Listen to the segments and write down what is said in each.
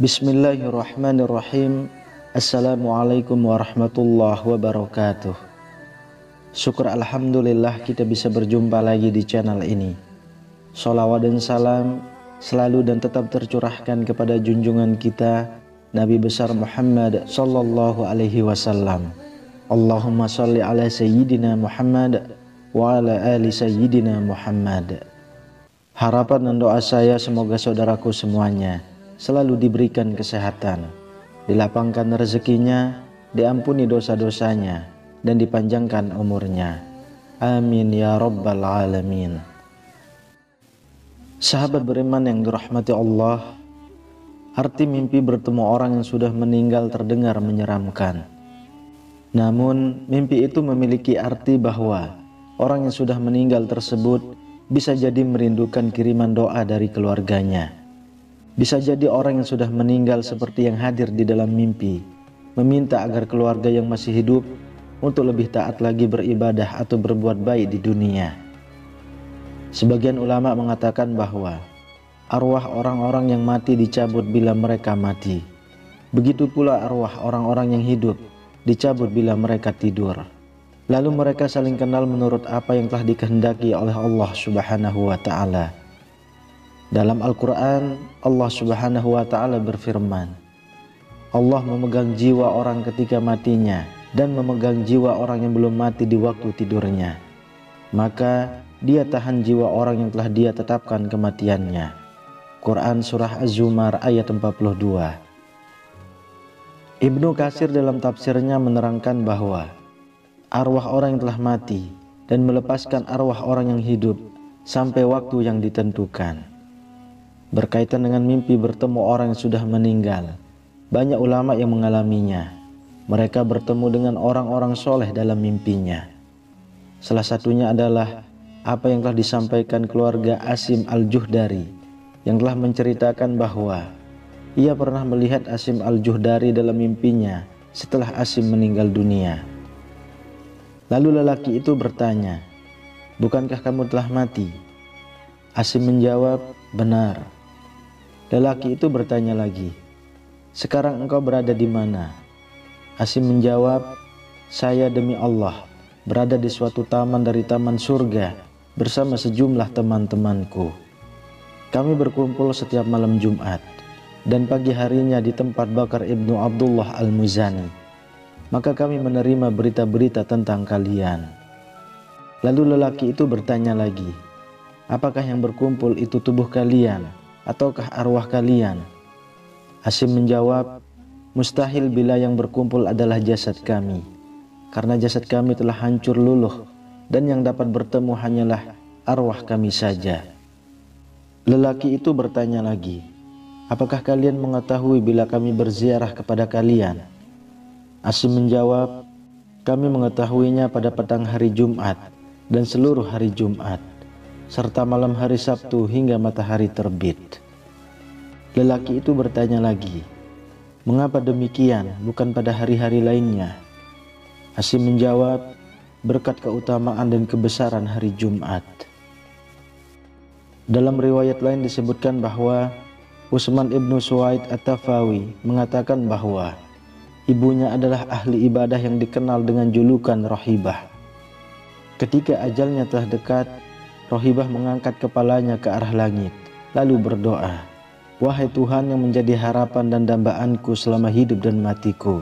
Bismillahirrahmanirrahim. Assalamualaikum warahmatullahi wabarakatuh. Syukur alhamdulillah kita bisa berjumpa lagi di channel ini. Sholawat dan salam selalu dan tetap tercurahkan kepada junjungan kita Nabi besar Muhammad sallallahu alaihi wasallam. Allahumma sholli ala sayyidina Muhammad wa ala ali sayyidina Muhammad. Harapan dan doa saya semoga saudaraku semuanya selalu diberikan kesehatan, dilapangkan rezekinya, diampuni dosa-dosanya, dan dipanjangkan umurnya. Amin ya rabbal alamin. Sahabat beriman yang dirahmati Allah, arti mimpi bertemu orang yang sudah meninggal terdengar menyeramkan. Namun mimpi itu memiliki arti bahwa orang yang sudah meninggal tersebut bisa jadi merindukan kiriman doa dari keluarganya. Bisa jadi orang yang sudah meninggal seperti yang hadir di dalam mimpi meminta agar keluarga yang masih hidup untuk lebih taat lagi beribadah atau berbuat baik di dunia. Sebagian ulama mengatakan bahwa arwah orang-orang yang mati dicabut bila mereka mati. Begitu pula arwah orang-orang yang hidup dicabut bila mereka tidur. Lalu mereka saling kenal menurut apa yang telah dikehendaki oleh Allah Subhanahu wa ta'ala. Dalam Al-Quran, Allah Subhanahu wa ta'ala berfirman, Allah memegang jiwa orang ketika matinya dan memegang jiwa orang yang belum mati di waktu tidurnya. Maka dia tahan jiwa orang yang telah dia tetapkan kematiannya. Quran Surah Az-Zumar ayat 42. Ibnu Katsir dalam tafsirnya menerangkan bahwa arwah orang yang telah mati dan melepaskan arwah orang yang hidup sampai waktu yang ditentukan. Berkaitan dengan mimpi bertemu orang yang sudah meninggal, banyak ulama yang mengalaminya. Mereka bertemu dengan orang-orang soleh dalam mimpinya. Salah satunya adalah apa yang telah disampaikan keluarga Asim Al-Juhdari, yang telah menceritakan bahwa ia pernah melihat Asim Al-Juhdari dalam mimpinya setelah Asim meninggal dunia. Lalu lelaki itu bertanya, "Bukankah kamu telah mati?" Asim menjawab, "Benar." Lelaki itu bertanya lagi, "Sekarang engkau berada di mana?" Asim menjawab, "Saya demi Allah berada di suatu taman dari taman surga bersama sejumlah teman-temanku. Kami berkumpul setiap malam Jumat dan pagi harinya di tempat bakar Ibnu Abdullah Al-Muzani. Maka kami menerima berita-berita tentang kalian." Lalu lelaki itu bertanya lagi, "Apakah yang berkumpul itu tubuh kalian ataukah arwah kalian?" Asim menjawab, "Mustahil bila yang berkumpul adalah jasad kami, karena jasad kami telah hancur luluh dan yang dapat bertemu hanyalah arwah kami saja." Lelaki itu bertanya lagi, "Apakah kalian mengetahui bila kami berziarah kepada kalian?" Asim menjawab, "Kami mengetahuinya pada petang hari Jumat dan seluruh hari Jumat, serta malam hari Sabtu hingga matahari terbit." Lelaki itu bertanya lagi, "Mengapa demikian, bukan pada hari-hari lainnya?" Asim menjawab, "Berkat keutamaan dan kebesaran hari Jumat." Dalam riwayat lain disebutkan bahwa Utsman ibnu Suwaid At-Tafawi mengatakan bahwa ibunya adalah ahli ibadah yang dikenal dengan julukan Rohibah. Ketika ajalnya telah dekat, Rohibah mengangkat kepalanya ke arah langit, lalu berdoa, "Wahai Tuhan yang menjadi harapan dan dambaanku selama hidup dan matiku,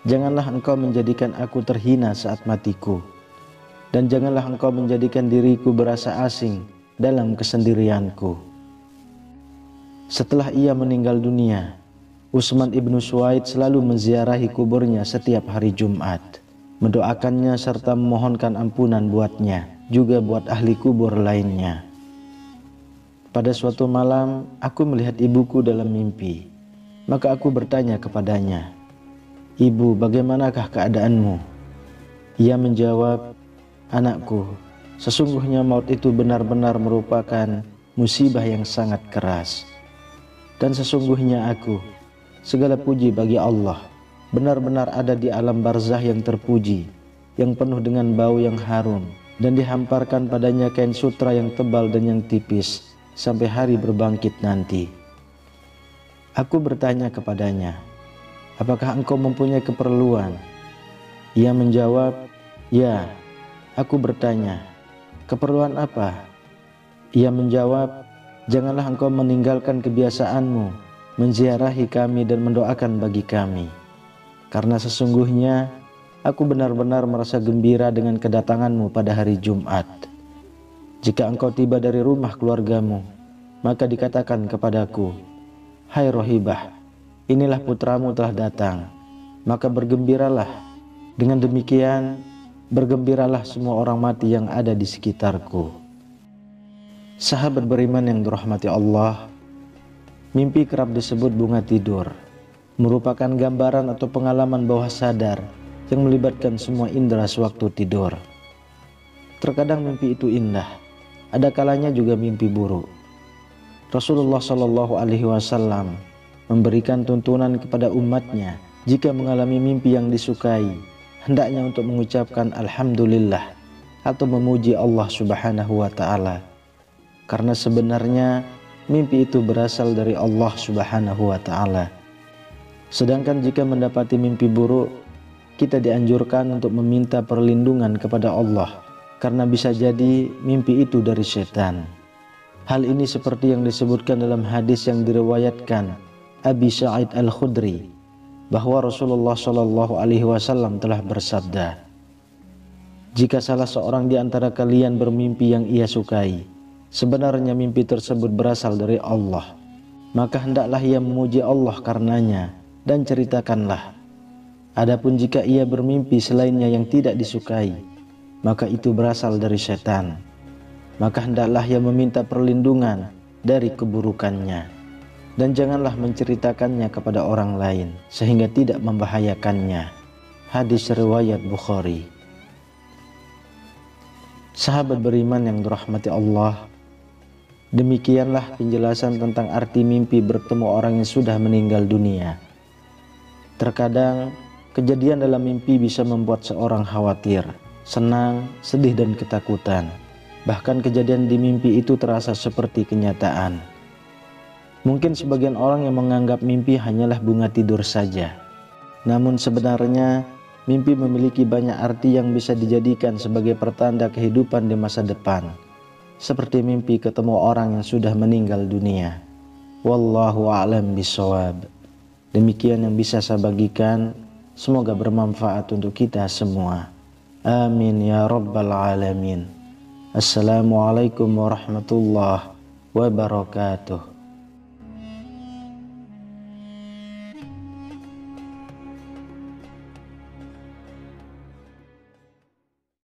janganlah Engkau menjadikan aku terhina saat matiku, dan janganlah Engkau menjadikan diriku berasa asing dalam kesendirianku." Setelah ia meninggal dunia, Utsman ibnu Suwaid selalu menziarahi kuburnya setiap hari Jumat, mendoakannya serta memohonkan ampunan buatnya, juga buat ahli kubur lainnya. Pada suatu malam, aku melihat ibuku dalam mimpi. Maka aku bertanya kepadanya, "Ibu, bagaimanakah keadaanmu?" Ia menjawab, "Anakku, sesungguhnya maut itu benar-benar merupakan musibah yang sangat keras. Dan sesungguhnya aku, segala puji bagi Allah, benar-benar ada di alam barzah yang terpuji, yang penuh dengan bau yang harum, dan dihamparkan padanya kain sutra yang tebal dan yang tipis, sampai hari berbangkit nanti." Aku bertanya kepadanya, apakah engkau mempunyai keperluan? Ia menjawab, ya. Aku bertanya, keperluan apa? Ia menjawab, janganlah engkau meninggalkan kebiasaanmu, menziarahi kami dan mendoakan bagi kami. Karena sesungguhnya aku benar-benar merasa gembira dengan kedatanganmu pada hari Jumat. Jika engkau tiba dari rumah keluargamu, maka dikatakan kepadaku, hai Rohibah, inilah putramu telah datang, maka bergembiralah. Dengan demikian, bergembiralah semua orang mati yang ada di sekitarku. Sahabat beriman yang dirahmati Allah, mimpi kerap disebut bunga tidur, merupakan gambaran atau pengalaman bawah sadar yang melibatkan semua indera sewaktu tidur. Terkadang mimpi itu indah, ada kalanya juga mimpi buruk. Rasulullah SAW memberikan tuntunan kepada umatnya, jika mengalami mimpi yang disukai, hendaknya untuk mengucapkan Alhamdulillah atau memuji Allah Subhanahu wa Ta'ala, karena sebenarnya mimpi itu berasal dari Allah Subhanahu wa Ta'ala. Sedangkan jika mendapati mimpi buruk, kita dianjurkan untuk meminta perlindungan kepada Allah, karena bisa jadi mimpi itu dari setan. Hal ini seperti yang disebutkan dalam hadis yang diriwayatkan Abi Sa'id Al-Khudri, bahwa Rasulullah SAW telah bersabda, jika salah seorang di antara kalian bermimpi yang ia sukai, sebenarnya mimpi tersebut berasal dari Allah, maka hendaklah ia memuji Allah karenanya dan ceritakanlah. Adapun jika ia bermimpi selainnya yang tidak disukai, maka itu berasal dari setan, maka hendaklah ia meminta perlindungan dari keburukannya. Dan janganlah menceritakannya kepada orang lain sehingga tidak membahayakannya. Hadis riwayat Bukhari. Sahabat beriman yang dirahmati Allah, demikianlah penjelasan tentang arti mimpi bertemu orang yang sudah meninggal dunia. Terkadang kejadian dalam mimpi bisa membuat seorang khawatir, senang, sedih dan ketakutan. Bahkan kejadian di mimpi itu terasa seperti kenyataan. Mungkin sebagian orang yang menganggap mimpi hanyalah bunga tidur saja. Namun sebenarnya mimpi memiliki banyak arti yang bisa dijadikan sebagai pertanda kehidupan di masa depan. Seperti mimpi ketemu orang yang sudah meninggal dunia. Wallahu a'lam bishawab. Demikian yang bisa saya bagikan. Semoga bermanfaat untuk kita semua. Amin ya rabbal alamin. Assalamualaikum warahmatullahi wabarakatuh.